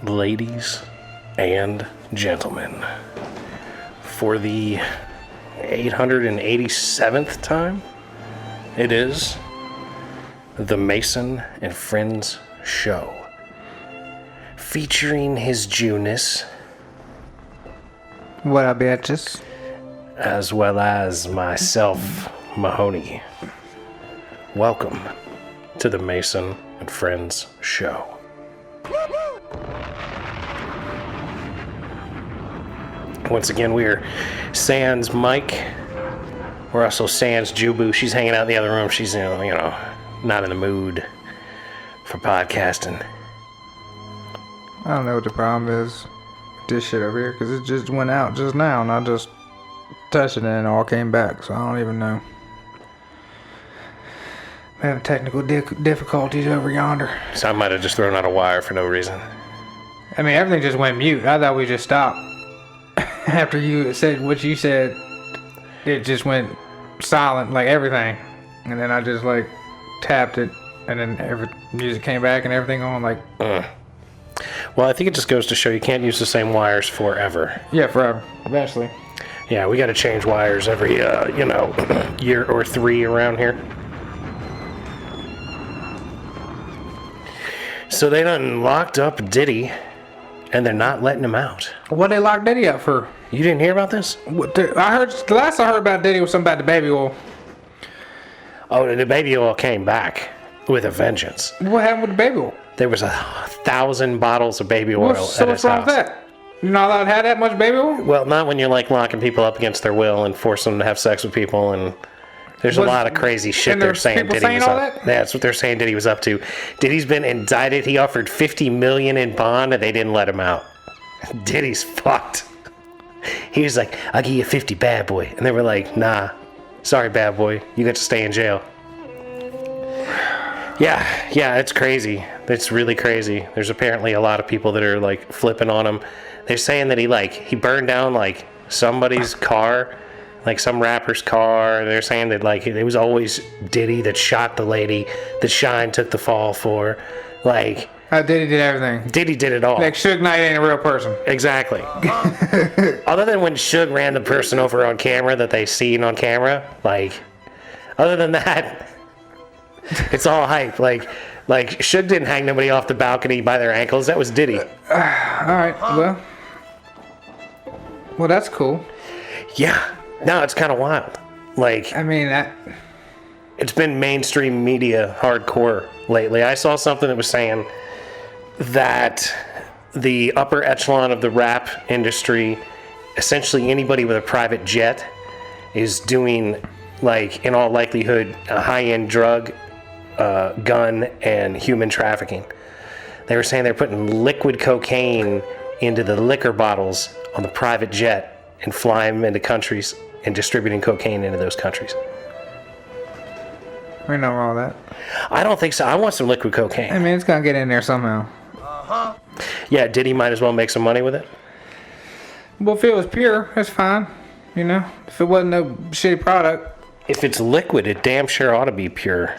Ladies and gentlemen, for the 887th time, it is the Mason and Friends Show, featuring His Jewness, what up, bitches? As well as myself, Mahoney. Welcome to the Mason and Friends Show. Once again, we're Sans Mike. We're also Sans Jubu. She's hanging out in the other room. She's, not in the mood for podcasting. I don't know what the problem is with this shit over here, because it just went out just now, and I just touched it and it all came back, so I don't even know. I'm having technical difficulties over yonder. So I might have just thrown out a wire for no reason. I mean, everything just went mute. I thought we just stopped. After you said what you said, it just went silent, like everything. And then I just, tapped it, and then music came back and everything on, Well, I think it just goes to show you can't use the same wires forever. Yeah, forever. Eventually. Yeah, we got to change wires every, year or three around here. So they done locked up Diddy, and they're not letting him out. What they locked Diddy up for? You didn't hear about this? The last I heard about Diddy was something about the baby oil. Oh, the baby oil came back with a vengeance. What happened with the baby oil? There was 1,000 bottles of baby oil at his house. What's wrong with that? You're not allowed to have that much baby oil? Well, not when you're locking people up against their will and forcing them to have sex with people, and there's a lot of crazy shit they're saying Diddy was up. That's what they're saying Diddy was up to. Diddy's been indicted. He offered $50 million in bond, and they didn't let him out. Diddy's fucked. He was like, "I'll give you 50, bad boy," and they were like, "Nah, sorry, bad boy, you got to stay in jail." Yeah, it's crazy. It's really crazy. There's apparently a lot of people that are flipping on him. They're saying that he burned down somebody's car, some rapper's car. They're saying that it was always Diddy that shot the lady that Shine took the fall for. Diddy did everything. Diddy did it all. Suge Knight ain't a real person. Exactly. Other than when Suge ran the person over on camera that they seen on camera, other than that, it's all hype. Suge didn't hang nobody off the balcony by their ankles. That was Diddy. Alright, well, that's cool. Yeah. No, it's kind of wild. It's been mainstream media hardcore lately. I saw something that was saying that the upper echelon of the rap industry, essentially anybody with a private jet, is doing, in all likelihood, a high-end drug, gun, and human trafficking. They were saying they're putting liquid cocaine into the liquor bottles on the private jet and flying them into countries and distributing cocaine into those countries. Ain't nothing wrong with that. I don't think so. I want some liquid cocaine. I mean, it's gonna get in there somehow. Yeah, Diddy might as well make some money with it. Well, if it was pure, that's fine. If it wasn't no shitty product. If it's liquid, it damn sure ought to be pure.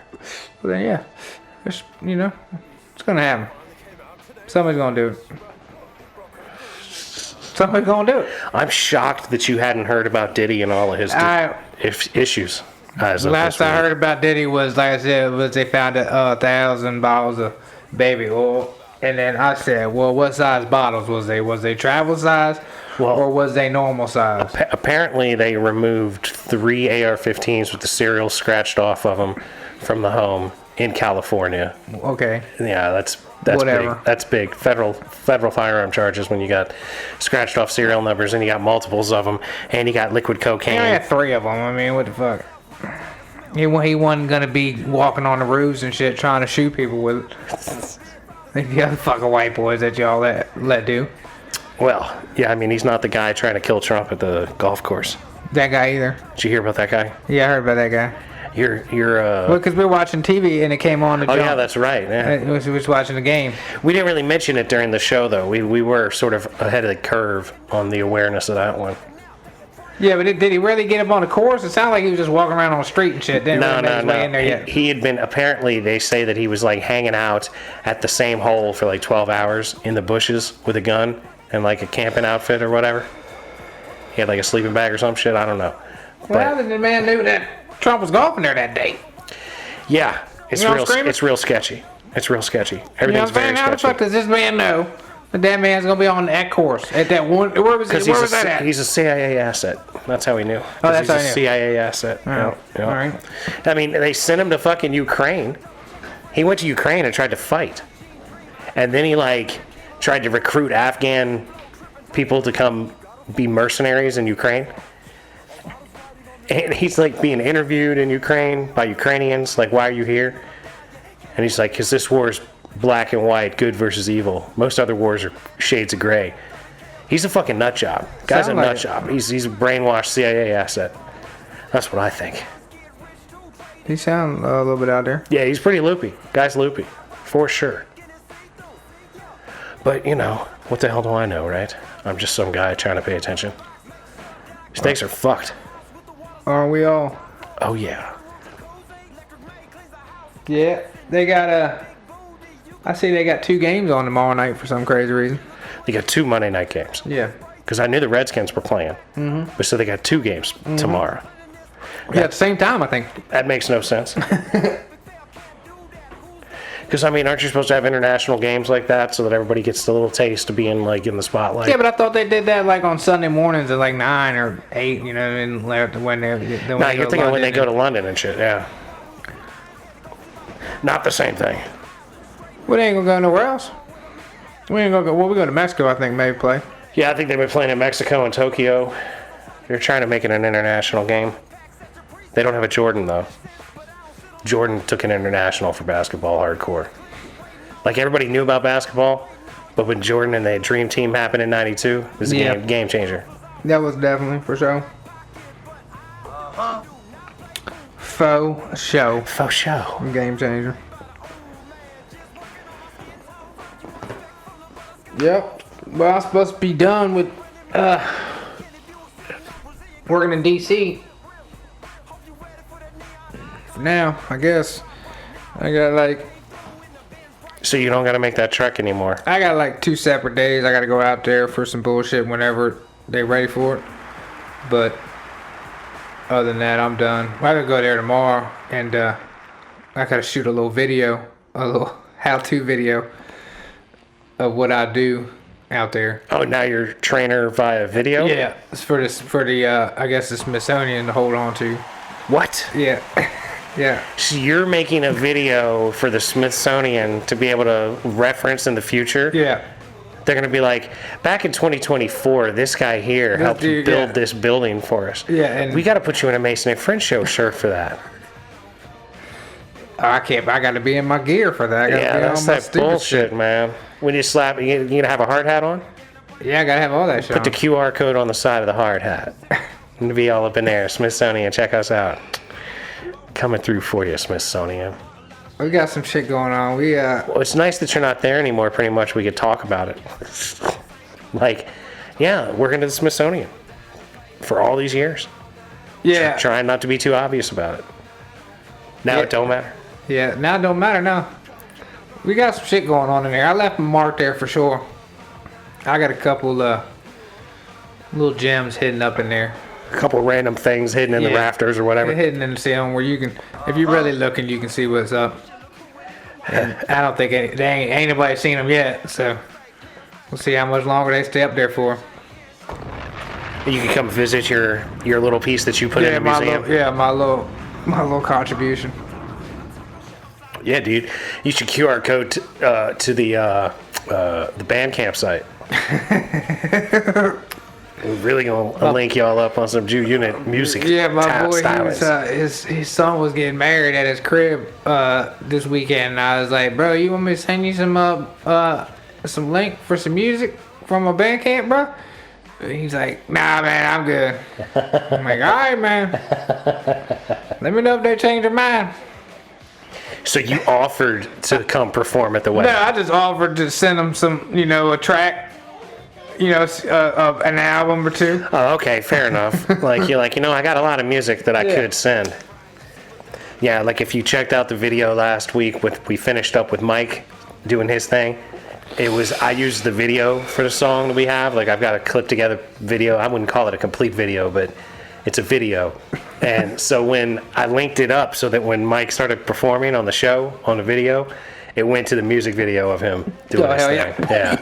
Well, then, yeah. It's gonna happen. Somebody's gonna do it. Somebody's gonna do it. I'm shocked that you hadn't heard about Diddy and all of his issues. Last I heard about Diddy was, like I said, they found 1,000 bottles of baby oil. And then I said, well, what size bottles was they? Was they travel size or was they normal size? Apparently, they removed 3 AR-15s with the serial scratched off of them from the home in California. Okay. Yeah, that's whatever. Big. That's big. Federal firearm charges when you got scratched off serial numbers and you got multiples of them and you got liquid cocaine. I had 3 of them. I mean, what the fuck? He wasn't gonna be walking on the roofs and shit trying to shoot people with it. The other fucking white boys that y'all let do. Well, yeah, I mean, he's not the guy trying to kill Trump at the golf course. That guy either. Did you hear about that guy? Yeah, I heard about that guy. Well, because we were watching TV and it came on. Oh, yeah, that's right. Yeah. We was watching the game. We didn't really mention it during the show, though. We were sort of ahead of the curve on the awareness of that one. Yeah, but did he really get up on the course? It sounded like he was just walking around on the street and shit. Didn't really make his way in there yet. He had been, apparently, they say that he was like hanging out at the same hole for like 12 hours in the bushes with a gun and like a camping outfit or whatever. He had like a sleeping bag or some shit. I don't know. Well, how did the man knew that Trump was golfing there that day? Yeah, it's real sketchy. It's real sketchy. Everything's very sketchy. How the fuck does this man know that man's gonna be on that course at that one? Where was that at? He's a CIA asset. That's how he knew. Oh, that's how he knew. He's a CIA asset. All right. I mean, they sent him to fucking Ukraine. He went to Ukraine and tried to fight, and then he like tried to recruit Afghan people to come be mercenaries in Ukraine. And he's like being interviewed in Ukraine by Ukrainians, like, why are you here? And he's like, because this war is black and white, good versus evil. Most other wars are shades of gray. He's a fucking nut job. Guy's a nut job. He's a brainwashed CIA asset. That's what I think. He sounds a little bit out there. Yeah, he's pretty loopy. Guy's loopy, for sure. But, you know, what the hell do I know, right? I'm just some guy trying to pay attention. Stakes are fucked. Aren't we all? Oh, yeah. Yeah, they got I see they got 2 games on tomorrow night for some crazy reason. They got 2 Monday night games. Yeah. Because I knew the Redskins were playing. Mm-hmm. But so they got 2 games tomorrow. Yeah, at the same time, I think. That makes no sense. Because, I mean, aren't you supposed to have international games like that so that everybody gets a little taste of being, like, in the spotlight? Yeah, but I thought they did that, like, on Sunday mornings at, like, 9 or 8, you know, and when they're... No, you're thinking when they go to London and shit, yeah. Not the same thing. Well, they ain't gonna go nowhere else. We ain't gonna go... Well, we go to Mexico, I think, maybe play. Yeah, I think they've been playing in Mexico and Tokyo. They're trying to make it an international game. They don't have a Jordan, though. Jordan took an international for basketball hardcore. Like, everybody knew about basketball, but when Jordan and the Dream Team happened in 92, it was a game changer. That was definitely for sure. Faux show. Faux show. Game changer. Yep. Well, I'm supposed to be done with working in DC. For now, I guess. I got like... So you don't got to make that trek anymore? I got like 2 separate days. I got to go out there for some bullshit whenever they're ready for it. But other than that, I'm done. I got to go there tomorrow, and I got to shoot a little video, a little how-to video of what I do out there. Oh, now you're a trainer via video? Yeah, it's for the I guess the Smithsonian to hold on to. What? Yeah. Yeah. So you're making a video for the Smithsonian to be able to reference in the future? Yeah. They're going to be like, back in 2024, this guy here helped build this building for us. Yeah, and we got to put you in a Mason and French show shirt for that. I can't. I got to be in my gear for that. Yeah, that's that bullshit, shit, man. When you slap, you gonna have a hard hat on? Yeah, I gotta have all that shit. Put the QR code on the side of the hard hat. And be all up in there. Smithsonian, check us out. Coming through for you, Smithsonian. We got some shit going on. Well, it's nice that you're not there anymore. Pretty much, we could talk about it. Like, yeah, working at the Smithsonian for all these years. Yeah. Trying not to be too obvious about it. Now it don't matter. Yeah, now it don't matter now. We got some shit going on in there. I left a mark there for sure. I got a couple little gems hidden up in there. A couple random things hidden in the rafters or whatever. Hidden in the ceiling where you can, if you're really looking, you can see what's up. And I don't think ain't anybody seen them yet, so we'll see how much longer they stay up there for. You can come visit your little piece that you put in the museum. My little contribution. Yeah, dude. You should QR code to the Bandcamp site. We're really gonna link y'all up on some Jew Unit music. Yeah, my boy, his son was getting married at his crib this weekend, and I was like, bro, you want me to send you some link for some music from a Bandcamp, bro? And he's like, nah, man, I'm good. I'm like, all right, man. Let me know if they change their mind. So you offered to come perform at the wedding? No, I just offered to send them some, a track. an album or two. Oh, okay, fair enough. Like, you're like, I got a lot of music that I could send. Yeah, like if you checked out the video last week, we finished up with Mike doing his thing. I used the video for the song that we have. Like, I've got a clip together video. I wouldn't call it a complete video, but it's a video. And so when I linked it up so that when Mike started performing on the show, on the video, it went to the music video of him doing his thing. Yeah.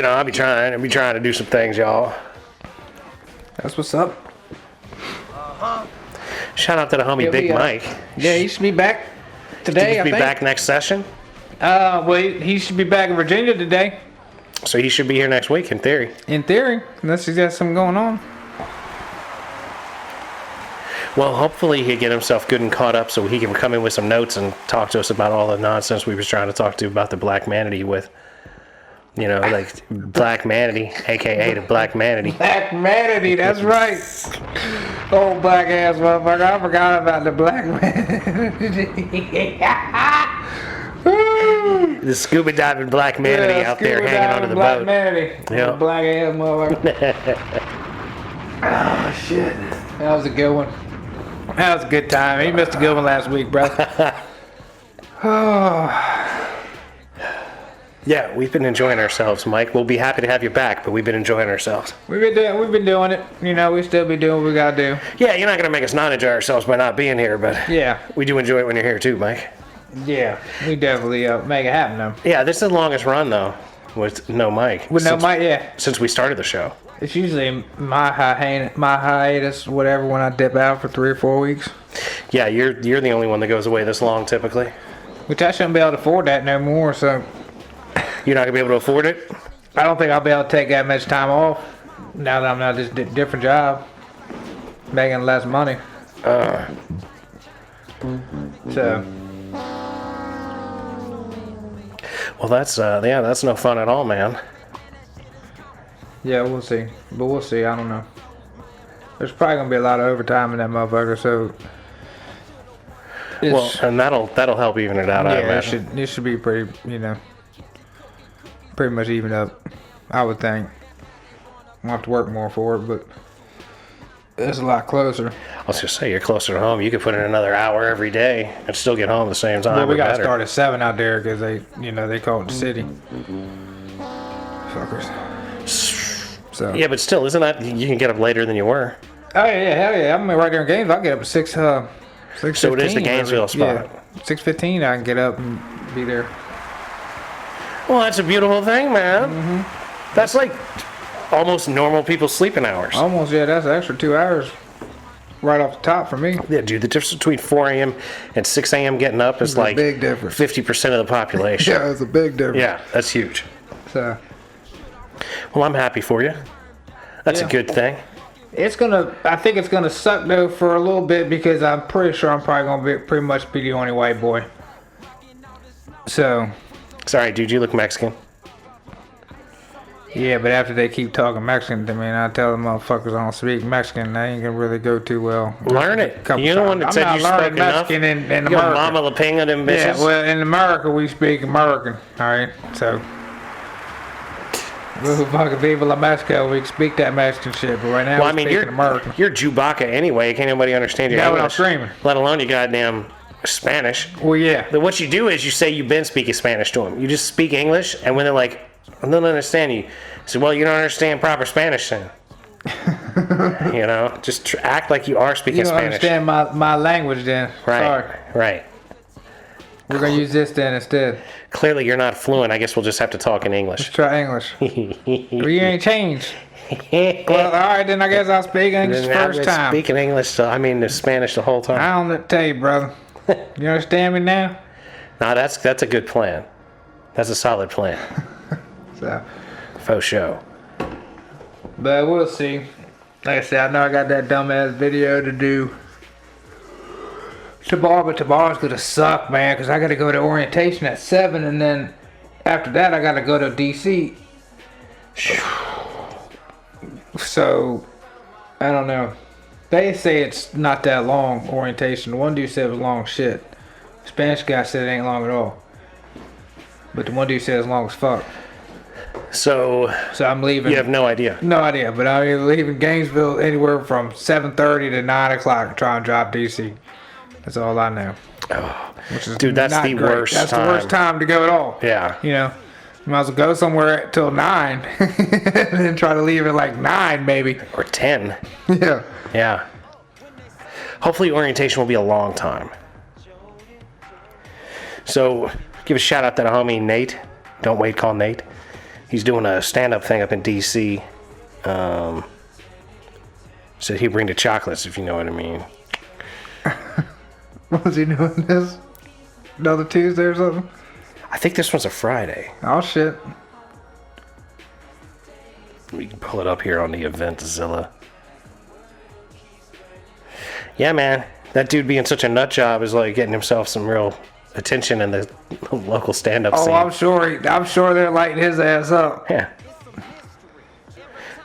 I'll be trying to do some things, y'all. That's what's up. Shout out to the homie Big Mike. Yeah, he should be back today. He should be back next session. Well, he should be back in Virginia today. So he should be here next week, in theory. In theory, unless he's got something going on. Well, hopefully he'll get himself good and caught up so he can come in with some notes and talk to us about all the nonsense we was trying to talk to about the Black Manatee with. Like Black Manatee, a.k.a. the Black Manatee. Black Manatee, that's right. Old black ass motherfucker. I forgot about the Black Manatee. The scuba diving Black Manatee out there hanging onto the Black boat. Manatee. Yeah. Black ass motherfucker. Oh, shit. That was a good one. That was a good time. He missed a good one last week, bro. Oh. Yeah, we've been enjoying ourselves, Mike. We'll be happy to have you back, but we've been enjoying ourselves. We've been doing it. We still be doing what we gotta do. Yeah, you're not gonna make us not enjoy ourselves by not being here, but yeah, we do enjoy it when you're here too, Mike. Yeah, we definitely make it happen though. Yeah, this is the longest run though, with no Mike. With no Mike, yeah. Since we started the show. It's usually my hiatus, whatever, when I dip out for 3 or 4 weeks. Yeah, you're the only one that goes away this long typically. Which I shouldn't be able to afford that no more, so. You're not gonna be able to afford it? I don't think I'll be able to take that much time off now that I'm not this different job, making less money. So. Well, that's no fun at all, man. Yeah, we'll see, but we'll see. I don't know. There's probably gonna be a lot of overtime in that motherfucker, so. Well, and that'll help even it out. Yeah, I imagine. it should be pretty, pretty much even up. I would think. I'll have to work more for it, but it's a lot closer. I was just say you're closer to home. You could put in another hour every day and still get home at the same time. Well, we gotta start at 7 out there because they call it the city. Fuckers. So. Yeah, but still, isn't that you can get up later than you were? Oh yeah, hell yeah! I'm right there in Gainesville. I'll get up at 6. 6:15. So it is the Gainesville spot. Yeah, 6:15. I can get up and be there. Well, that's a beautiful thing, man. Mm-hmm. That's like almost normal people's sleeping hours. Almost, yeah. That's an extra 2 hours right off the top for me. Yeah, dude. The difference between 4 a.m. and 6 a.m. getting up is like big difference. 50% of the population. Yeah, it's a big difference. Yeah, that's huge. So. Well, I'm happy for you. That's a good thing. I think it's gonna suck though for a little bit because I'm pretty sure I'm probably gonna pretty much be the only white boy. So. Sorry, dude, you look Mexican. Yeah, but after they keep talking Mexican to me and I tell them motherfuckers I don't speak Mexican, they ain't gonna really go too well. Learn it. You're the one that said you spoke enough. In America. Mama La Pinga them bitches. Yeah, well, in America we speak American, alright? So. We fucking people in Mexico, we can speak that Mexican shit, but right now we're speaking American. You're Chewbacca anyway. Can't nobody understand your English. What I'm screaming. Let alone you goddamn Spanish. Well, yeah. But what you do is you say you've been speaking Spanish to them. You just speak English, and when they're like, I don't understand you. So, well, you don't understand proper Spanish then. Just act like you are speaking Spanish. You don't understand my language then. Right. Sorry. Right. We're going to use this then instead. Clearly you're not fluent. I guess we'll just have to talk in English. Let's try English. Well, you ain't changed. Well, all right, then I guess I'll speak English first time. Speaking English, the Spanish the whole time. I don't tell you, brother. You understand me now? No, that's a good plan. That's a solid plan. So. Faux show. But we'll see. Like I said, I know I got that dumbass video to do tomorrow, but tomorrow's gonna suck, man, because I gotta go to orientation at 7, and then after that I gotta go to DC. So I don't know. They say it's not that long, orientation. The one dude said it was long shit. Spanish guy said it ain't long at all. But the one dude said it's long as fuck. So I'm leaving. you have no idea. No idea, but I'm leaving Gainesville anywhere from 7:30 to 9 o'clock. Try and drop DC. That's all I know. Oh, Which is dude, that's not the great. worst That's time. the worst time to go at all. Yeah. You know, you might as well go somewhere till 9, and then try to leave at like 9, maybe. Or 10. Yeah. Yeah. Hopefully orientation will be a long time. So give a shout out to the homie Nate. Don't wait, call Nate. He's doing a stand-up thing up in D.C. Said he'd bring the chocolates, if you know what I mean. What was he doing this? Another Tuesday or something? I think this one's a Friday. Oh, shit. We can pull it up here on the Eventzilla. Yeah, man. That dude being such a nut job is like getting himself some real attention in the local stand-up scene. Oh, I'm sure they're lighting his ass up. Yeah.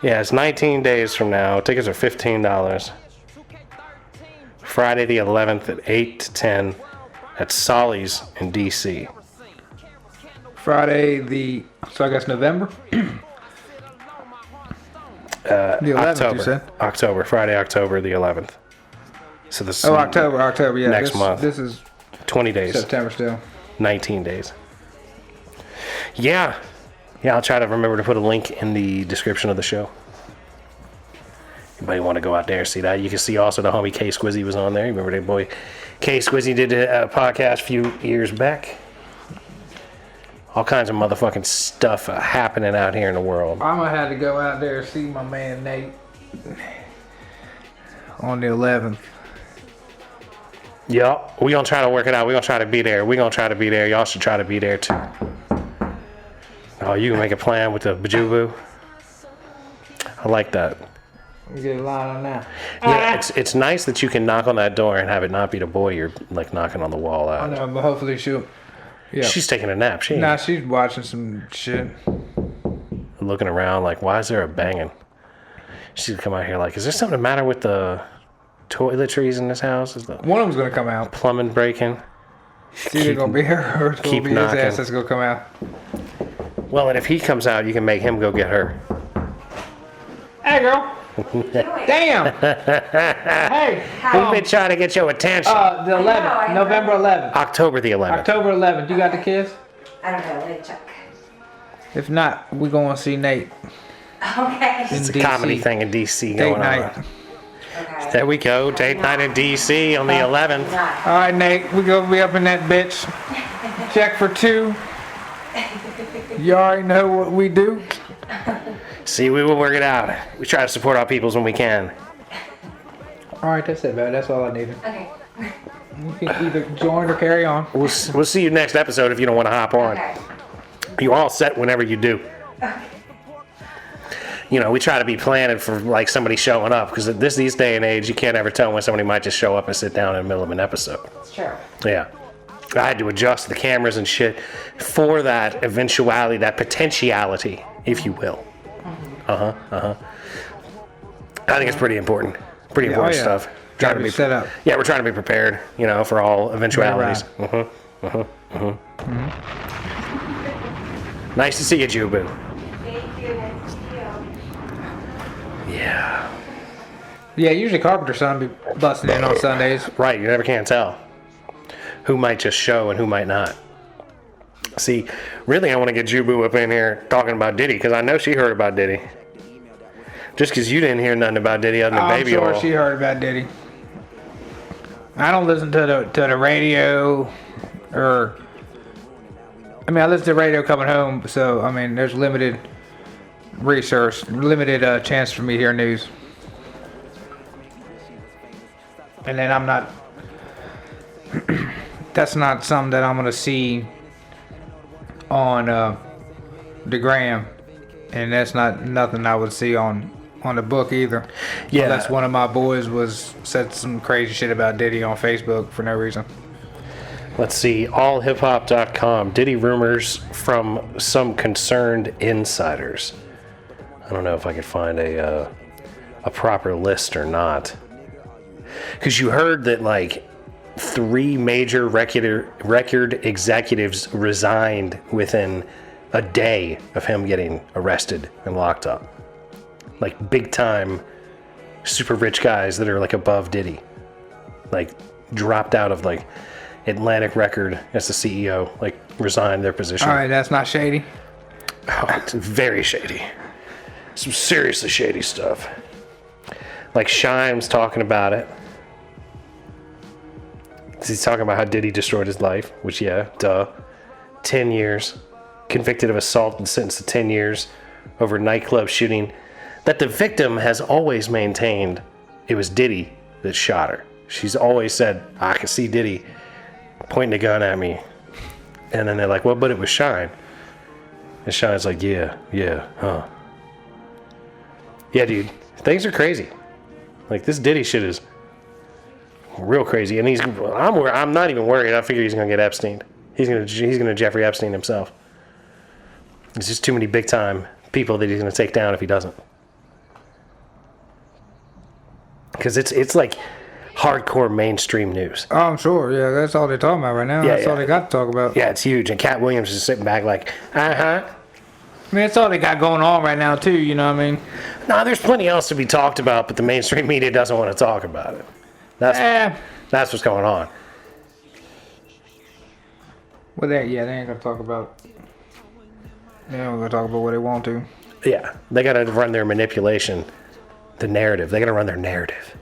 Yeah, it's 19 days from now. Tickets are $15. Friday the 11th at 8 to 10 at Solly's in D.C. Friday so I guess November? The 11th, October. you said? Friday, October the 11th. So this is October, yeah. next month. This is 20 days. September still. 19 days. Yeah. Yeah, I'll try to remember to put a link in the description of the show. Anybody want to go out there and see that? You can see also the homie K Squizzy was on there. You remember that boy K Squizzy did a podcast a few years back. All kinds of motherfucking stuff happening out here in the world. I'm gonna have to go out there and see my man Nate on the 11th. Yup. We're going to try to work it out. We're going to try to be there. Y'all should try to be there too. Oh, you can make a plan with the Bajubu. I like that. We get a line on that. Yeah, it's nice that you can knock on that door and have it not be the boy you're like knocking on the wall I at. know, but hopefully she'll. Yeah. She's taking a nap. She ain't Nah, she's watching some shit. looking around like, why is there a banging? She's come out here like, is there something the matter with the toiletries in this house? Is the One of them's gonna come out. plumbing breaking? It's either gonna be her or it's gonna keep be his knocking. ass that's gonna come out. Well, and if he comes out, you can make him go get her. Hey, girl. Damn. Hey. We've been trying to get your attention. The 11th, November 11th. October the 11th. October 11th. You got the kids? I don't know. Let me check. If not, we're going to see Nate. Okay. It's a in comedy DC. thing in D.C. Date going night. on. Okay. There we go. Date night in D.C. on the 11th. Not. All right, Nate. We're going to be up in that bitch. Check for 2. You already know what we do. See, we will work it out. We try to support our peoples when we can. All right, that's it, man. That's all I needed. Okay. You can either join or carry on. We'll see you next episode if you don't want to hop on. Okay. You're all set whenever you do. You know, we try to be planning for like somebody showing up because these day and age, you can't ever tell when somebody might just show up and sit down in the middle of an episode. It's true. Yeah. I had to adjust the cameras and shit for that eventuality, that potentiality, if you will. I think it's pretty important. Pretty important stuff. Gotta be set up. Yeah, we're trying to be prepared, you know, for all eventualities. Nice to see you, Jubu. Thank you. Nice to see you. Yeah. Yeah, usually Carpenter's son be busting in on Sundays. Right, you never can tell who might just show and who might not. See, really, I want to get Jubu up in here talking about Diddy because I know she heard about Diddy. Just because you didn't hear nothing about Diddy other than I'm baby sure oil. she heard about Diddy. I don't listen to the radio, or I mean, I listen to radio coming home. So I mean, there's limited research, limited chance for me to hear news. And then I'm not. That's not something that I'm gonna see on the gram, and that's not nothing I would see on the book either. Yeah. Unless one of my boys said some crazy shit about Diddy on Facebook for no reason. Let's see, allhiphop.com. Diddy rumors from some concerned insiders. I don't know if I could find a proper list or not. Because you heard that like 3 major record executives resigned within a day of him getting arrested and locked up. Like big time, super rich guys that are like above Diddy. Like dropped out of like Atlantic Record as the CEO, like resigned their position. All right, that's not shady. Oh, it's very shady. Some seriously shady stuff. Like Shime's talking about it. He's talking about how Diddy destroyed his life, which, yeah, duh. 10 years. Convicted of assault and sentenced to 10 years over nightclub shooting. That the victim has always maintained it was Diddy that shot her. She's always said, I can see Diddy pointing a gun at me. And then they're like, well, but it was Shine. And Shine's like, yeah, huh. Yeah, dude, things are crazy. Like, this Diddy shit is real crazy. And I'm not even worried. I figure he's going to get Epstein. He's going to Jeffrey Epstein himself. There's just too many big time people that he's going to take down if he doesn't. Because it's like hardcore mainstream news. Oh, I'm sure. Yeah, that's all they're talking about right now. Yeah, That's all they got to talk about. Yeah, it's huge. And Cat Williams is sitting back like, uh-huh. I mean, that's all they got going on right now, too. You know what I mean? No, there's plenty else to be talked about, but the mainstream media doesn't want to talk about it. That's what's going on. Well, they ain't gonna talk about. They ain't gonna talk about what they want to. Yeah, they got to run their manipulation, the narrative. They got to run their narrative.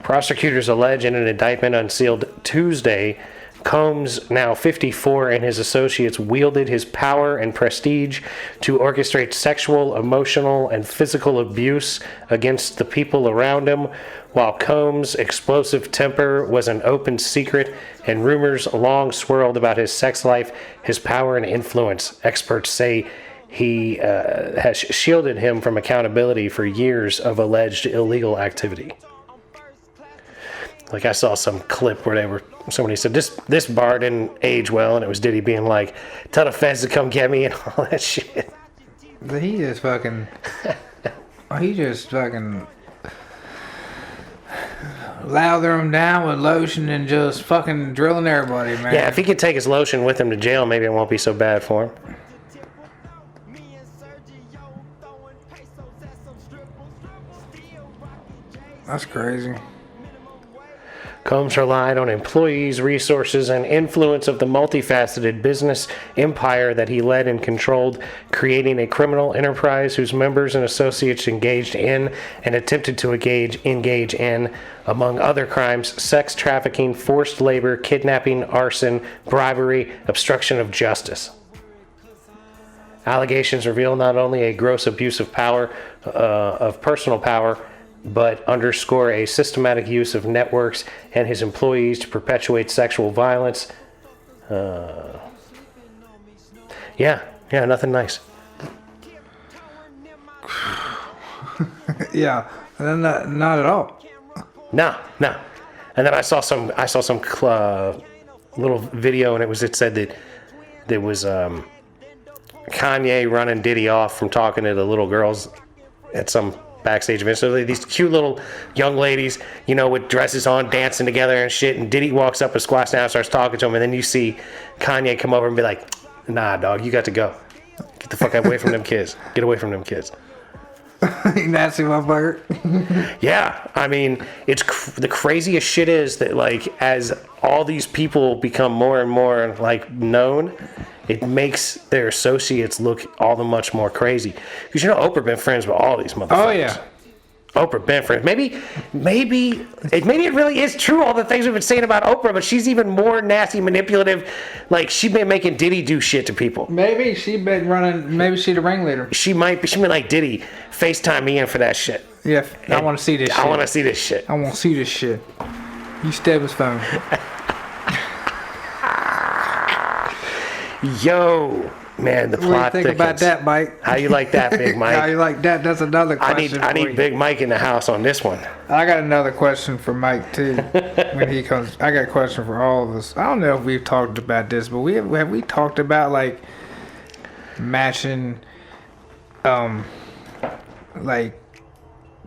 Prosecutors allege in an indictment unsealed Tuesday, Combs, now 54, and his associates wielded his power and prestige to orchestrate sexual, emotional, and physical abuse against the people around him, while Combs' explosive temper was an open secret and rumors long swirled about his sex life, his power, and influence. Experts say he has shielded him from accountability for years of alleged illegal activity. Like, I saw some clip where somebody said, this bar didn't age well, and it was Diddy being like, tell the feds to come get me and all that shit. He just fucking lather him down with lotion and just fucking drilling everybody, man. Yeah, if he could take his lotion with him to jail, maybe it won't be so bad for him. That's crazy. Combs relied on employees, resources, and influence of the multifaceted business empire that he led and controlled, creating a criminal enterprise whose members and associates engaged in and attempted to engage in, among other crimes, sex trafficking, forced labor, kidnapping, arson, bribery, obstruction of justice. Allegations reveal not only a gross abuse of power, of personal power, but underscore a systematic use of networks and his employees to perpetuate sexual violence. Yeah, nothing nice. Yeah, not at all. No. And then I saw some little video, and it said that there was Kanye running Diddy off from talking to the little girls at some backstage event. So these cute little young ladies, with dresses on, dancing together and shit, and Diddy walks up and squats down and starts talking to him, and then you see Kanye come over and be like, nah, dog, you got to go. Get the fuck away from them kids. Get away from them kids. You nasty motherfucker. Yeah, I mean, the craziest shit is that, like, as all these people become more and more, like, known, it makes their associates look all the much more crazy. Because, Oprah been friends with all these motherfuckers. Oh, yeah. Oprah been friends. Maybe it really is true, all the things we've been saying about Oprah, but she's even more nasty, manipulative. Like, she been making Diddy do shit to people. Maybe she been running, maybe she the ringleader. She might be like, Diddy, FaceTime me in for that shit. Yeah, I want to see this shit. I want to see this shit. I want to see this shit. You stab his phone. Yo, man, the plot thickens. What do you think about that, Mike? How you like that, Big Mike? How you like that? That's another question. I need Big Mike in the house on this one. I got another question for Mike too. When he comes, I got a question for all of us. I don't know if we've talked about this, but have we talked about like matching,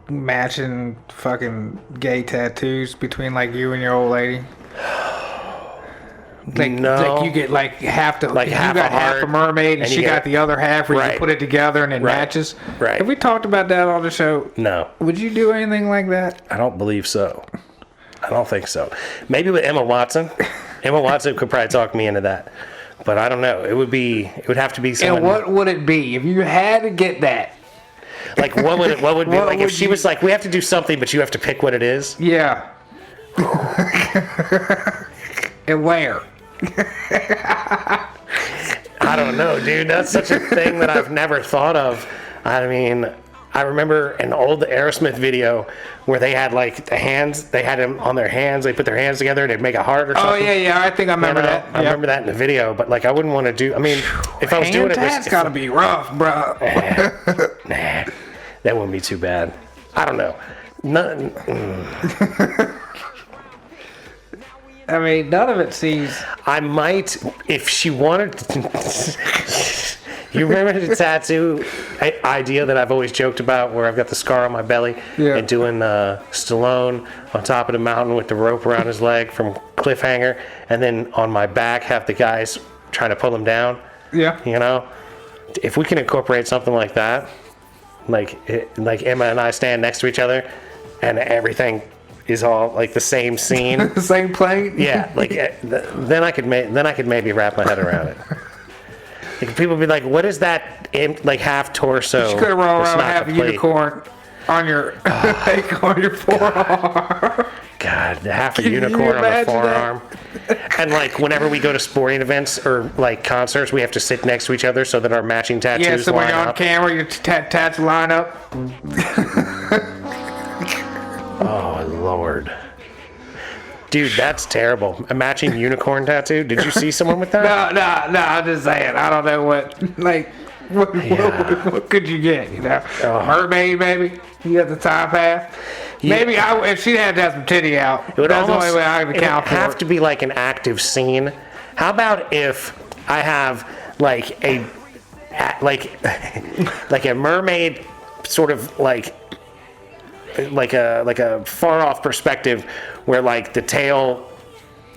matching fucking gay tattoos between like you and your old lady? Like, No. like you get like half the Like you half got a half heart, a mermaid and and you she get- got the other half where Right. you put it together and it Right. matches. Right. Have we talked about that on the show? No, Would you do anything like that? I don't believe so. I don't think so. Maybe with Emma Watson. Emma Watson could probably talk me into that. But I don't know. It would have to be someone. And what would it be if you had to get that? Like what would be What like if would she you- was like, we have to do something, but you have to pick what it is? Yeah. And where? I don't know, dude. That's such a thing that I've never thought of. I mean, I remember an old Aerosmith video where they had like the hands, they had them on their hands, they put their hands together and they'd make a heart or something. Oh yeah, I think I remember You know? that. I remember that in the video, but like I wouldn't want to do. I mean, if I was doing it, That's gotta be rough, bro. nah, that wouldn't be too bad. I don't know. None, I mean, none of it seems. I might, if she wanted to. You remember the tattoo idea that I've always joked about where I've got the scar on my belly Yeah. and doing Stallone on top of the mountain with the rope around his leg from Cliffhanger, and then on my back have the guys trying to pull him down? Yeah. You know? If we can incorporate something like that, like Emma and I stand next to each other and everything is all like the same scene. The same plane. Yeah, like then I could maybe wrap my head around it. Like, people be like, "What is that?" Like half torso. You could have rolled that's around not half a complete? unicorn on your on your forearm. God, half a Can you unicorn on the imagine that? forearm. And like whenever we go to sporting events or like concerts, we have to sit next to each other so that our matching tattoos Yeah, so when line you're on up. camera, your tats line up. Oh Lord. Dude, that's terrible. A matching unicorn tattoo? Did you see someone with that? No, I'm just saying. I don't know what could you get, you know? Oh. Mermaid, maybe? You got the top half? Maybe if she had to have some titty out, It would that's the almost, only way I would it account would for have it. to be like an active scene. How about if I have like a like a mermaid sort of like a far off perspective where like the tail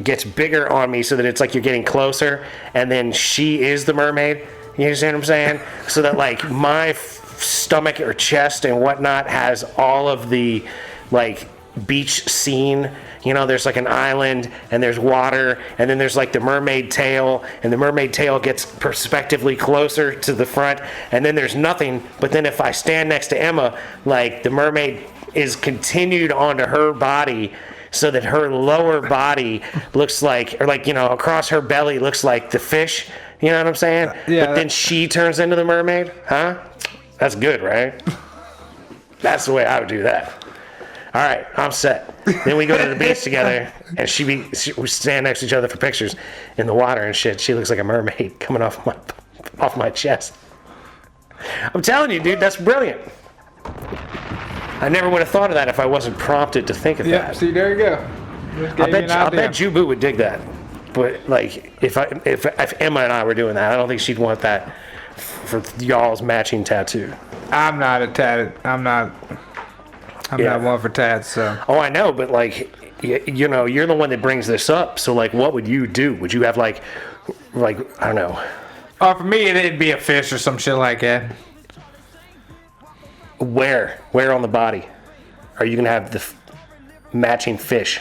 gets bigger on me so that it's like you're getting closer and then she is the mermaid. You understand what I'm saying? So that like my stomach or chest and whatnot has all of the like beach scene. You know, there's like an island and there's water and then there's like the mermaid tail and the mermaid tail gets perspectively closer to the front and then there's nothing. But then if I stand next to Emma, like the mermaid is continued onto her body so that her lower body looks like, or like, you know, across her belly looks like the fish. You know what I'm saying? Yeah, but then she turns into the mermaid, huh? That's good, right? That's the way I would do that. All right, I'm set. Then we go to the beach together, and we stand next to each other for pictures in the water and shit. She looks like a mermaid coming off my chest. I'm telling you, dude, that's brilliant. I never would have thought of that if I wasn't prompted to think of Yeah, that. see, there you go. I bet Jubu would dig that. But like, if Emma and I were doing that, I don't think she'd want that for y'all's matching tattoo. I'm not not one for tats, so. Oh, I know, but like, you know, you're the one that brings this up. So like, what would you do? Would you have like I don't know. Oh, for me, it'd be a fish or some shit like that. Where on the body are you gonna have the matching fish?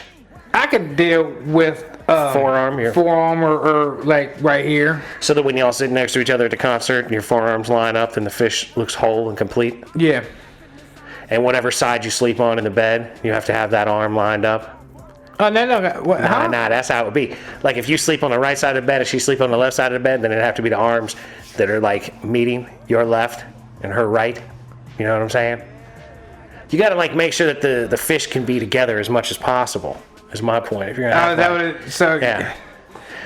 I could deal with Forearm here. forearm or like right here. So that when y'all sit next to each other at the concert and your forearms line up and the fish looks whole and complete. Yeah. And whatever side you sleep on in the bed, you have to have that arm lined up. Oh no! What? Huh? Nah, that's how it would be. Like if you sleep on the right side of the bed and she sleep on the left side of the bed, then it'd have to be the arms that are like meeting your left and her right. You know what I'm saying? You got to like make sure that the fish can be together as much as possible. Is my point. If you're gonna have, that like, would so. yeah.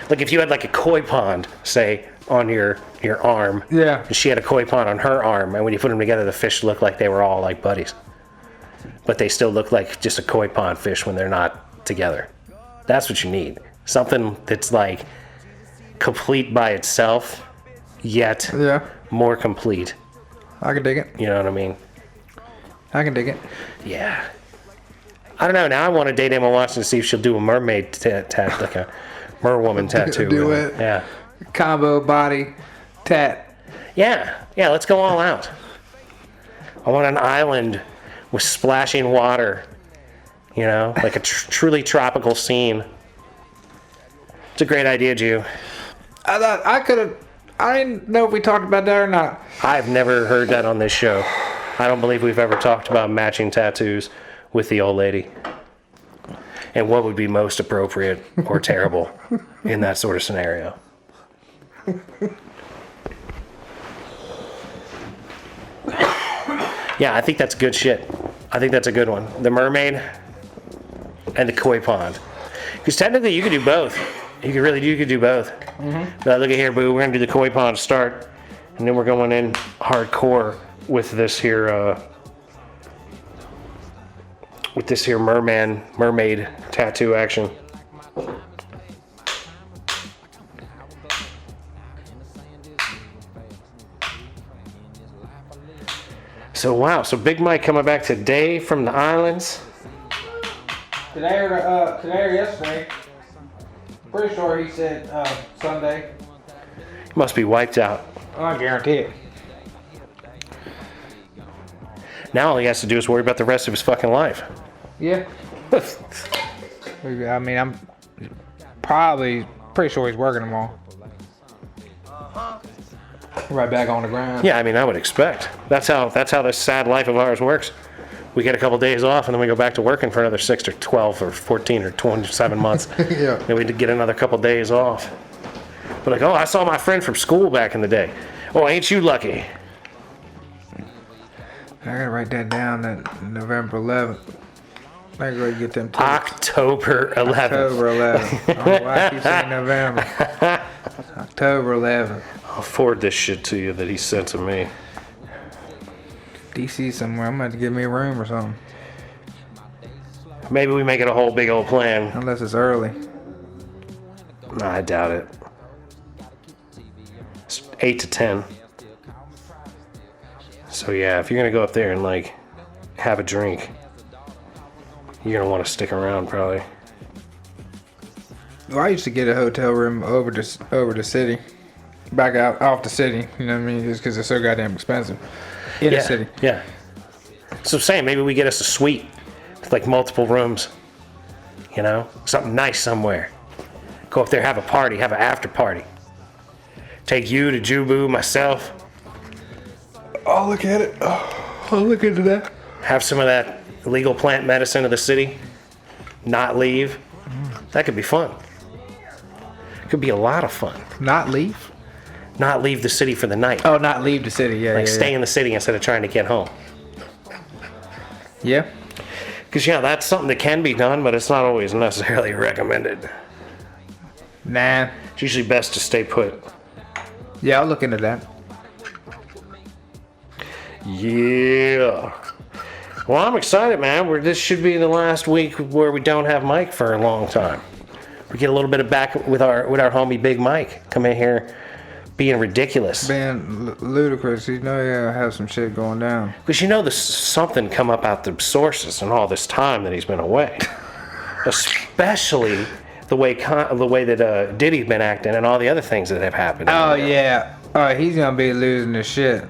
Like if you had like a koi pond, say, on your arm. Yeah. And she had a koi pond on her arm, and when you put them together, the fish looked like they were all like buddies. But they still look like just a koi pond fish when they're not together. That's what you need. Something that's like complete by itself, yet Yeah. more complete. I can dig it. You know what I mean? I can dig it. Yeah. I don't know. Now I want to date Emma Watson to see if she'll do a mermaid like a Merwoman tattoo. Do it. Yeah. Combo body tat. Yeah. Yeah, let's go all out. I want an island with splashing water. You know, like a truly tropical scene. It's a great idea, Jew. I thought I could have. I didn't know if we talked about that or not. I've never heard that on this show. I don't believe we've ever talked about matching tattoos with the old lady. And what would be most appropriate or terrible in that sort of scenario. Yeah, I think that's good shit. I think that's a good one. The mermaid and the koi pond. Because technically you could do both. You could do both. But look at here, boo. We're going to do the koi pond to start. And then we're going in hardcore with this here mermaid tattoo action. So wow, so Big Mike coming back today from the islands. Today or yesterday. Pretty sure he said Sunday. He must be wiped out. Oh, I guarantee it. Now all he has to do is worry about the rest of his fucking life. Yeah. I mean, I'm probably pretty sure he's working them all. Right back on the ground. Yeah, I mean, I would expect. That's how this sad life of ours works. We get a couple days off, and then we go back to working for another 6 or 12 or 14 or 27 months. Yeah. And we get another couple days off. But like, oh, I saw my friend from school back in the day. Oh, ain't you lucky? I gotta write that down. That November 11th. I gotta get them tickets. October 11th. October 11th. I don't know why I keep saying November. October 11th. I'll forward this shit to you that he sent to me. DC somewhere. I'm gonna have to give me a room or something. Maybe we make it a whole big old plan. Unless it's early. No, I doubt it. It's 8 to 10. So yeah, if you're gonna go up there and like have a drink, you're gonna want to stick around probably. Well, I used to get a hotel room over the city, back out off the city. You know what I mean? Just because it's so goddamn expensive in the city. Yeah. So I'm saying maybe we get us a suite with like multiple rooms. You know, something nice somewhere. Go up there, have a party, have an after party. Take you to Jubu, myself. I'll look at it. I'll look into that. Have some of that illegal plant medicine of the city. Not leave. That could be fun. Could be a lot of fun. Not leave? Not leave the city for the night. Oh, not leave the city. Yeah, Like yeah, stay in the city instead of trying to get home. Yeah. Because, yeah, that's something that can be done, but it's not always necessarily recommended. Nah. It's usually best to stay put. Yeah, I'll look into that. Yeah. Well, I'm excited, man. This should be the last week where we don't have Mike for a long time. We get a little bit of back with our homie Big Mike. Come in here being ridiculous. Being ludicrous. You know you gotta have some shit going down. Because you know there's something come up out the sources in all this time that he's been away. Especially the way that Diddy's been acting and all the other things that have happened. Oh, yeah. Oh, he's gonna be losing his shit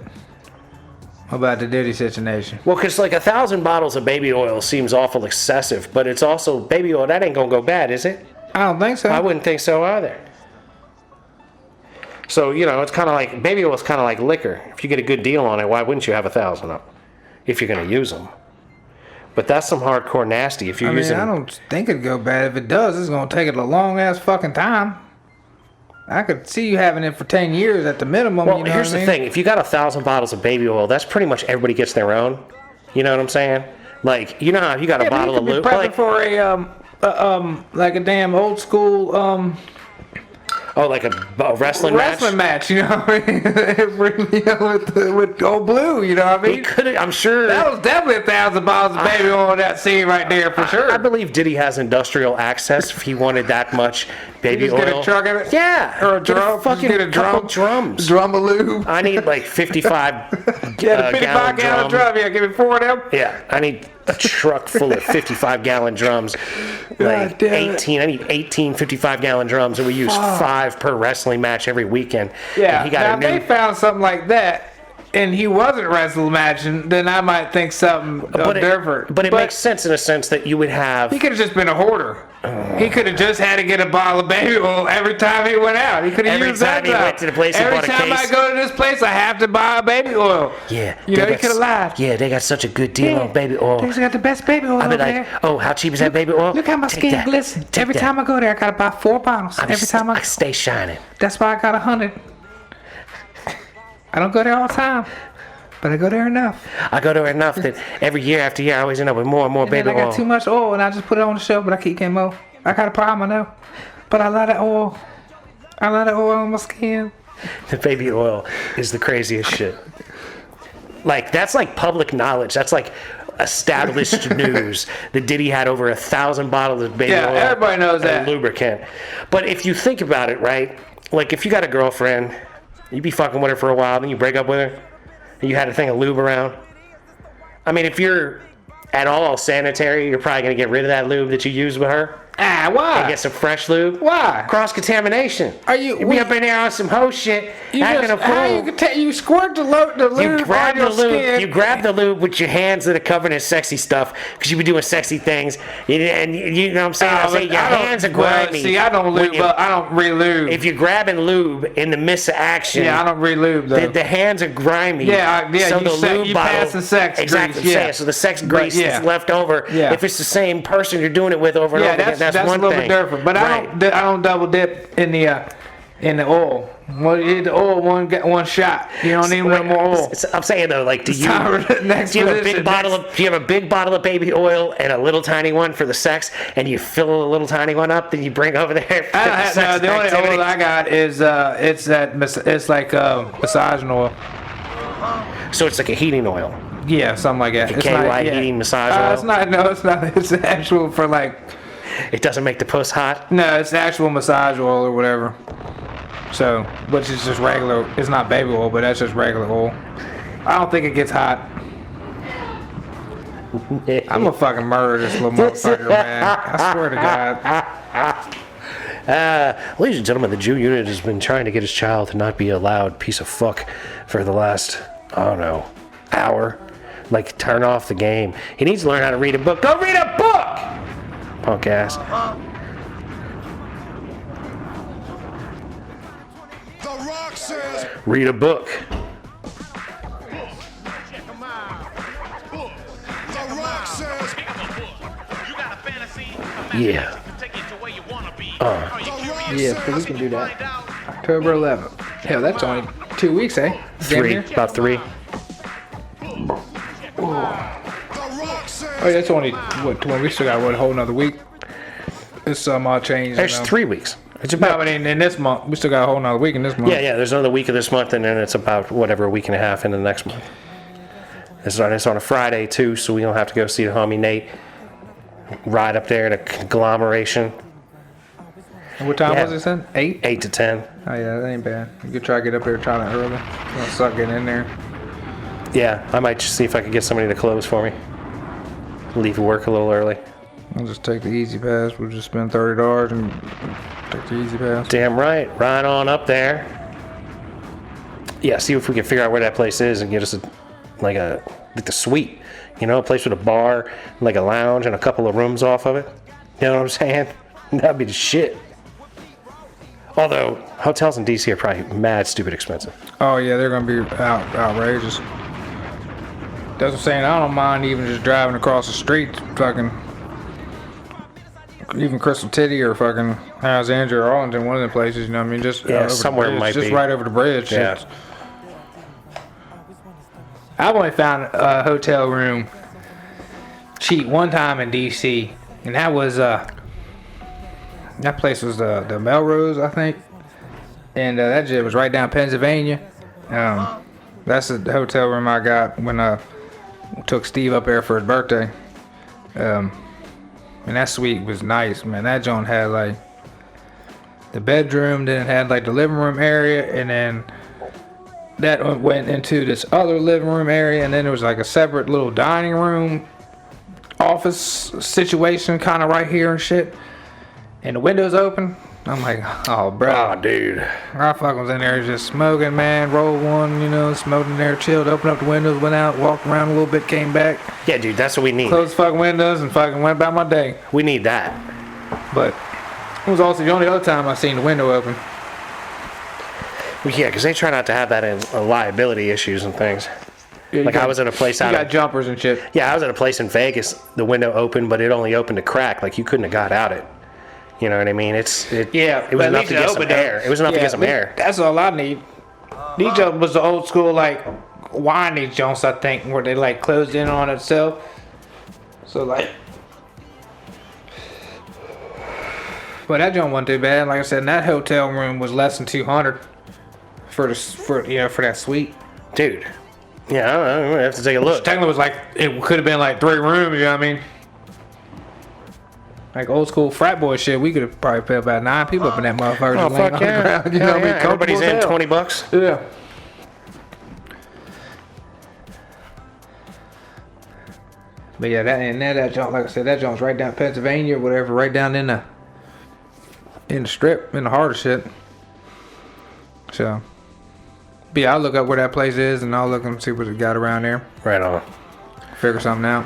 about the Diddy situation. Well, because like 1,000 bottles of baby oil seems awful excessive, but it's also baby oil. That ain't gonna go bad, is it? I don't think so. I wouldn't think so either. So, you know, it's kind of like, baby oil is kind of like liquor. If you get a good deal on it, why wouldn't you have 1,000 of them? If you're going to use them. But that's some hardcore nasty. If you're using... I don't think it'd go bad. If it does, it's going to take it a long-ass fucking time. I could see you having it for 10 years at the minimum. Well, you know here's what I the mean? thing. If you got 1,000 bottles of baby oil, that's pretty much everybody gets their own. You know what I'm saying? Like, you know how you got a bottle of lube? Like for like a damn old school oh, like a wrestling match, you know what I mean? with old blue, you know what I mean? He could have, I'm sure. That was definitely 1,000 bottles of baby oil in that scene right there for sure. I believe Diddy has industrial access if he wanted that much baby just oil. get a truck of it? Yeah. Or a Get drum? fucking Just get a couple drum? drums. Drum of lube. I need like 55 Yeah, the 55 gallon gallon drum. drum. Yeah, give me 4 of them. Yeah, I need a truck full of 55 gallon drums. Like God damn it. 18. I need 18 55 gallon drums, and we use 5 per wrestling match every weekend. Yeah, And he got now a if new. they found something like that, and he wasn't wrestling matching, then I might think something different. But it makes sense in a sense that you would have. He could have just been a hoarder. He could have just had to get a bottle of baby oil every time he went out. He could have Every used that time he went to the place, he every bought a time case. I go to this place, I have to buy a baby oil. Yeah. You know, they he could have lied. Yeah, they got such a good deal on baby oil. They just got the best baby oil I'd over be like, there. oh, how cheap is that baby oil? Look how my Take skin that. glistens. Take Every that. time I go there, I gotta buy 4 bottles. Every time I stay shining. That's why I got 100. I don't go there all the time, but I go there enough. I go there enough that every year after year, I always end up with more and more And then baby I got oil. too much oil, and I just put it on the shelf, but I keep getting more. I got a problem, I know, but I love that oil. I love that oil on my skin. The baby oil is the craziest shit. Like, that's like public knowledge. That's like established news that Diddy had over 1,000 bottles of baby Yeah, oil. everybody knows and that. lubricant. But if you think about it, right? Like, if you got a girlfriend, you be fucking with her for a while, then you break up with her, and you had a thing of lube around. I mean, if you're at all sanitary, you're probably going to get rid of that lube that you used with her Ah, and why? get some fresh lube. Why? Cross-contamination. Are you- You be up in there on some hoe shit, You acting just, a how fool. you can tell you squirt the lube You grab on your the lube. skin. You grab the lube with your hands that are covered in sexy stuff because you be doing sexy things. And you know what I'm saying? I'm saying your hands are grimy. See, I don't when lube you- up. I don't re-lube. If you're grabbing lube in the midst of action, Yeah, I don't re-lube though. the hands are grimy. Yeah, So you the se- lube you bottle, pass the sex exactly. grease, yeah. So the sex grease yeah. that's left over. Yeah. If it's the same person you're doing it with over and yeah, over again, that's a one little thing. bit different. But Right. I don't double dip in the oil. Well, you hit the oil one shot. You don't need no more oil. I'm saying though, like, do you time for the next do you have a position, big bottle next- of do you have a big bottle of baby oil and a little tiny one for the sex, and you fill a little tiny one up, then you bring over there for I the don't have, sex no, the only activity? oil I got is it's like massaging oil. So it's like a heating oil, Yeah, something like that. It's KY heating massage oil. It's not. No, it's not. It's actual for like. It doesn't make the puss hot. No, it's actual massage oil or whatever. So, which is just regular. It's not baby oil, but that's just regular oil. I don't think it gets hot. I'm gonna fucking murder this little motherfucker, man. I swear to God. Ladies and gentlemen, the Jew unit has been trying to get his child to not be a loud piece of fuck for the last, I don't know, hour. Like, turn off the game. He needs to learn how to read a book. Go read a book! Punk ass. The Rock says, Read a book. The Rock says, Yeah. Yeah, so we can do that. October 11th. Hell, that's only 2 weeks, eh? Damn 3. near. About 3. The Rock says, Oh, yeah, that's only what 20 weeks. Still got what, a whole another week. It's all changed. There's 3 weeks. It's No, about. but in this month, we still got a whole another week in this month. Yeah, there's another week of this month, and then it's about whatever, a week and a half into the next month. It's on a Friday, too, so we don't have to go see the homie Nate. Ride up there at a conglomeration. And what time Yeah. was it, son? 8? 8 to 10. Oh, yeah, that ain't bad. You could try to get up there trying to early. I'll suck getting in there. Yeah, I might just see if I could get somebody to close for me. Leave work a little early. I'll just take the easy pass. We'll just spend $30 and take the easy pass. Damn right. Ride on up there. Yeah, see if we can figure out where that place is and get us like the suite. You know, a place with a bar, like a lounge, and a couple of rooms off of it. You know what I'm saying? That'd be the shit. Although hotels in DC are probably mad stupid expensive. Oh, yeah, they're going to be outrageous. That's what I'm saying. I don't mind even just driving across the street, fucking, even Crystal Titty or fucking Alexandria or Arlington, one of the places, you know what I mean? Just Yeah, over the somewhere bridge, might just be. right over the bridge. Yeah. It's- I've only found a hotel room cheap one time in DC, and that was that place was the Melrose, I think, and that shit was right down Pennsylvania. That's the hotel room I got when I took Steve up there for his birthday. And that suite was nice, man. That joint had like the bedroom, then it had like the living room area, and then that went into this other living room area, and then there was like a separate little dining room office situation kind of right here and shit, and the windows open. I'm like, oh bro, Oh, dude. I fucking was in there just smoking, man. Rolled one, you know, smoked in there, chilled, opened up the windows, went out, walked around a little bit, came back, Yeah, dude, that's what we need. closed the fucking windows, and fucking went about my day. We need that. But it was also the only other time I seen the window open. Well, yeah, because they try not to have that in liability issues and things. Like I was at a place You out got of, jumpers and shit. yeah, I was at a place in Vegas. The window opened, but it only opened a crack. Like you couldn't have got out it. You know what I mean? It was but at enough least to it get some opened up. air. It was enough to Yeah, get some air. That's all I need. These jumps was the old school like windy jumps, I think, where they like closed in on itself. So like, but that jump wasn't too bad. Like I said, that hotel room was less than 200 for that suite. Dude. Yeah, I don't know. I'm gonna have to take a look. Technically, it was like it could have been like 3 rooms. You know what I mean? Like old school frat boy shit, we could have probably put about 9 people up in that motherfucker. Oh, just laying fuck on the yeah. ground, you know what I mean? Everybody's in Comfortable as $20. hell. Yeah. But yeah, that jump, like I said, that jump's right down Pennsylvania or whatever, right down in the strip, in the heart of shit. So, but yeah, I'll look up where that place is and I'll look and see what it got around there. Right on. Figure something out.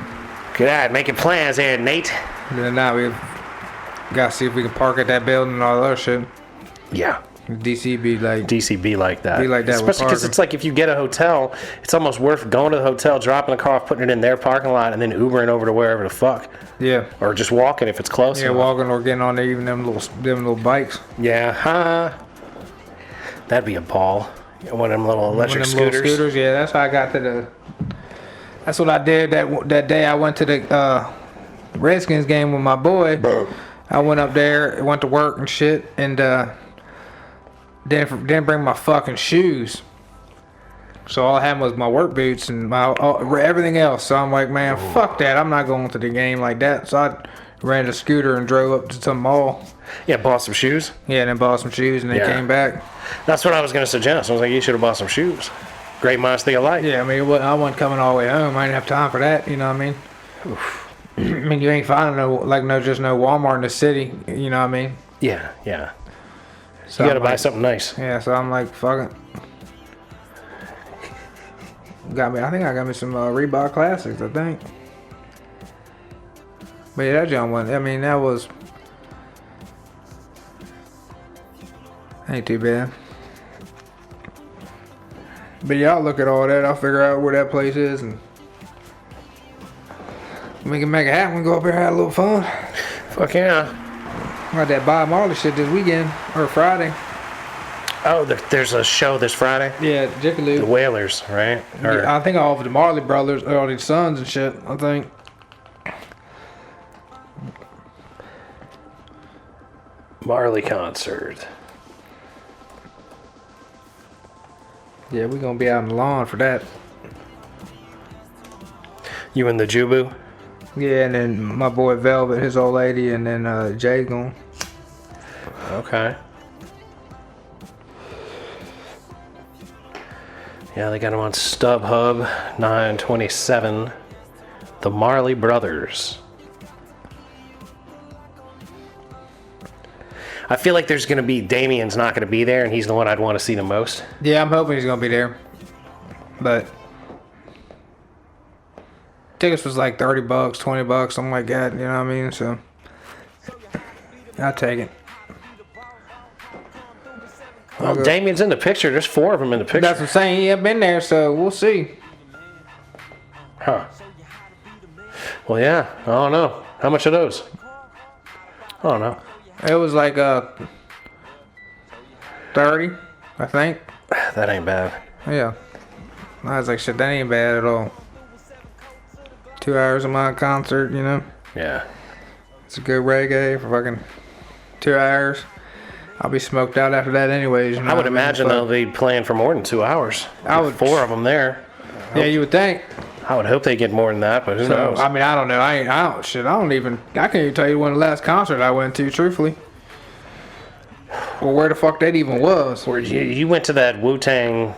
Good at making plans there, Nate. And then now we gotta see if we can park at that building and all that other shit. Yeah. DC be like, DC be like that. Be like that with Especially because parking. it's like if you get a hotel, it's almost worth going to the hotel, dropping the car off, putting it in their parking lot, and then Ubering over to wherever the fuck. yeah, Or just walking if it's close yeah, enough. walking or getting on there, even them little bikes. Yeah, huh? That'd be a ball. One of them little electric One of them scooters. little scooters. Yeah, that's how I got to the. That's what I did that day. I went to the Redskins game with my boy. I went up there, went to work and shit, and didn't bring my fucking shoes. So all I had was my work boots and everything else. So I'm like, man, fuck that. I'm not going to the game like that. So I rented a scooter and drove up to some mall. Yeah, bought some shoes. Yeah, and then bought some shoes and then Yeah. came back. That's what I was going to suggest. I was like, you should have bought some shoes. Great minds think alike. Yeah, I mean, I wasn't coming all the way home. I didn't have time for that. You know what I mean? I mean, you ain't finding no Walmart in the city. You know what I mean? Yeah, yeah. So You got to I'm buy like, something nice. Yeah, so I'm like, fuck it. I think I got me some Reebok Classics, I think. But yeah, that jump one, I mean, that was... Ain't too bad. But yeah, I'll look at all that. I'll figure out where that place is and... We can make it happen. We can go up here and have a little fun. Fuck yeah. Got that Bob Marley shit this weekend, or Friday. Oh, there's a show this Friday? Yeah, The Jickaloo. Whalers, right? Or, I think all of the Marley brothers, all these sons and shit, I think. Marley concert. Yeah, we're gonna be out on the lawn for that. You and the Jubu? Yeah, and then my boy Velvet, his old lady, and then Jay going. Okay. Yeah, they got them on StubHub, 9/27. The Marley Brothers. I feel like there's going to be, Damien's not going to be there, and he's the one I'd want to see the most. Yeah, I'm hoping he's gonna be there. But tickets was like $30, $20, something like that, you know what I mean? So I'll take it. Well, Damien's in the picture. There's 4 of them in the picture. That's what I'm saying. He ain't been there, so we'll see. Huh. Well, yeah. I don't know. How much are those? I don't know. It was like 30, I think. That ain't bad. Yeah. I was like, shit, that ain't bad at all. 2 hours of my concert, you know? Yeah. It's a good reggae for fucking 2 hours. I'll be smoked out after that anyways. You know I would what mean? imagine Fuck. they'll be playing for more than 2 hours. I would- 4 of them there. Yeah, you would think. I would hope they get more than that, but who So, knows? I mean, I don't know. I can't even tell you when the last concert I went to, truthfully. Or where the fuck that even was. Where you went to that Wu-Tang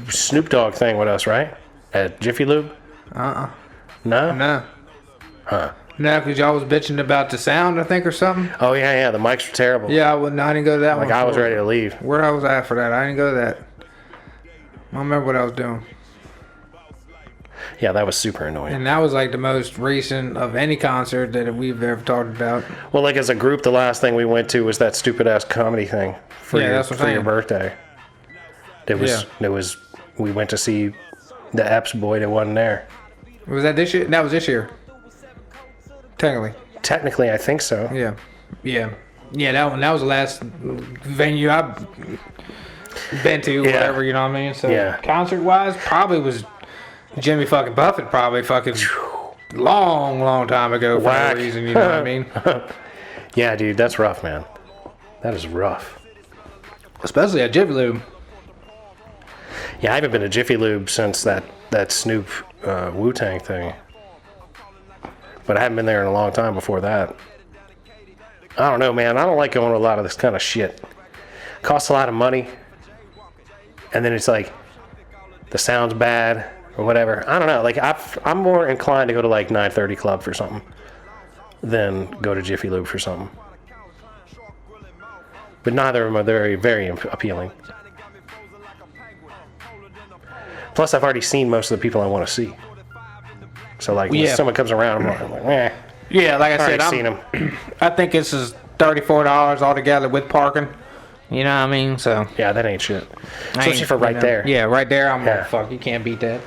Snoop Dogg thing with us, right? At Jiffy Lube? No? No. Huh. No, because y'all was bitching about the sound, I think, or something. Oh, yeah, the mics were terrible. Yeah, I didn't go to that one. Like, I was ready to leave. Where I was at for that, I didn't go to that. I don't remember what I was doing. Yeah, that was super annoying. And that was like the most recent of any concert that we've ever talked about. Well, like, as a group, the last thing we went to was that stupid-ass comedy thing for, that's what I'm for your saying. birthday. We went to see the Epps boy that wasn't there. Was that this year? That was this year. Technically. Technically, I think so. Yeah. That was the last venue I've been to, whatever, you know what I mean? So, Yeah. concert-wise, probably was Jimmy fucking Buffett, probably fucking long time ago for Whack. no reason, you know what I mean? Yeah, dude, that's rough, man. That is rough. Especially at Jiffy Lube. Yeah, I haven't been to Jiffy Lube since that Snoop Wu-Tang thing. But I haven't been there in a long time before that. I don't know, man. I don't like going to a lot of this kind of shit. Costs a lot of money. And then it's like, the sound's bad or whatever. I don't know. Like, I'm more inclined to go to like 930 Club for something than go to Jiffy Lube for something. But neither of them are very appealing. Plus, I've already seen most of the people I want to see. So, like, when someone comes around, I'm like, eh. Yeah, like I said, I've seen them. I think this is $34 altogether with parking. You know what I mean? So Yeah, that ain't shit. Especially for right there. Yeah, right there. I'm Yeah. like, fuck, you can't beat that.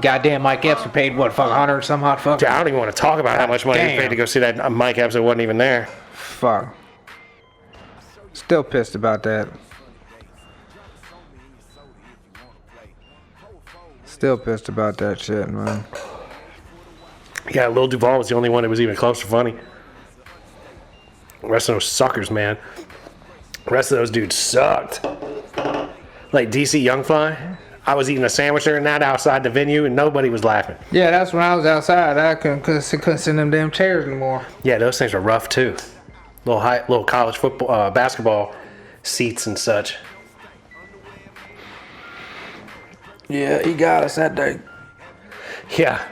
Goddamn Mike Epps paid what, fuck, 100 some hot fuck? I don't even want to talk about how much money we paid to go see that Mike Epps that wasn't even there. Fuck. Still pissed about that. Still pissed about that shit, man. Yeah, Lil Duval was the only one that was even close to funny. The rest of those suckers, man. The rest of those dudes sucked. Like DC Young Fly, I was eating a sandwich during that outside the venue and nobody was laughing. Yeah, that's when I was outside. I couldn't sit in them damn chairs anymore. Yeah, those things are rough too. Little college football, basketball seats and such. Yeah, he got us that day. Yeah.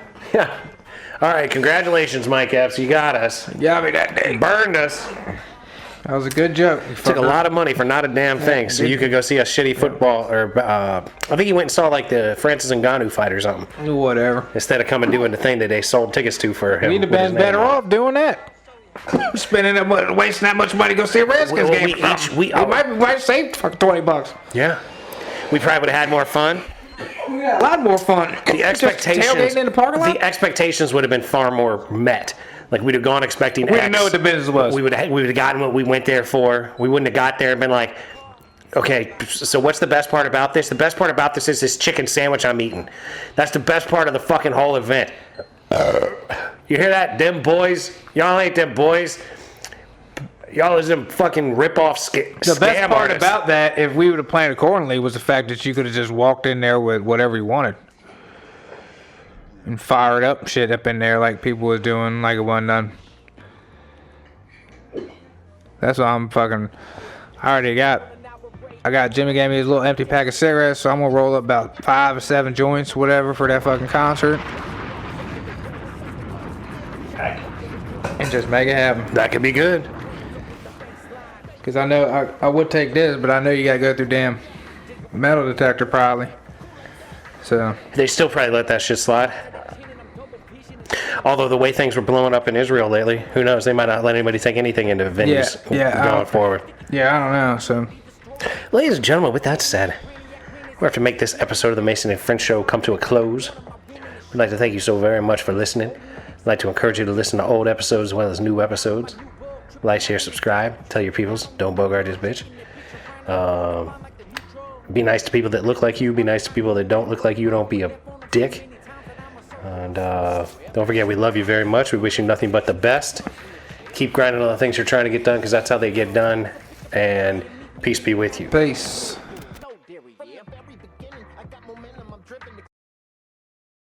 All right, congratulations, Mike Epps. You got us. Got me that day. Burned us. That was a good joke. Took a lot of money for not a damn thing, so you could go see a shitty football, or I think you went and saw like the Francis Ngannou fight or something, Whatever. instead of coming doing the thing that they sold tickets to for him. We'd have with his been name better on it. off doing that. Spending that money, wasting that much money to go see a Redskins Well, game. we might save fucking $20. Yeah, we probably would have had more fun. We got a lot more fun. The expectations, Just tailgating in the parking lot. the expectations would have been far more met. Like we'd have gone expecting. We didn't know what the business was. We would have gotten what we went there for. We wouldn't have got there and been like, okay, so what's the best part about this? The best part about this is this chicken sandwich I'm eating. That's the best part of the fucking whole event. You hear that? Them boys. Y'all ain't them boys. Y'all is them fucking rip-off scam The best part artists. about that, if we would have planned accordingly, was the fact that you could have just walked in there with whatever you wanted. And fired up shit up in there like people was doing, like it wasn't done. That's what I'm fucking... I got Jimmy gave me his little empty pack of cigarettes, so I'm gonna roll up about 5 or 7 joints, whatever, for that fucking concert. And just make it happen. That could be good. Because I know I would take this, but I know you gotta go through damn metal detector probably. So They still probably let that shit slide. Although the way things were blowing up in Israel lately, who knows? They might not let anybody take anything into venues going forward. yeah, I don't know. So Ladies and gentlemen, with that said, we have to make this episode of the Mason and French Show come to a close. We'd like to thank you so very much for listening. I'd like to encourage you to listen to old episodes as well as new episodes. Like, share, subscribe. Tell your peoples. Don't bogart this bitch. Be nice to people that look like you. Be nice to people that don't look like you. Don't be a dick. And don't forget, we love you very much. We wish you nothing but the best. Keep grinding on the things you're trying to get done, because that's how they get done. And peace be with you. peace.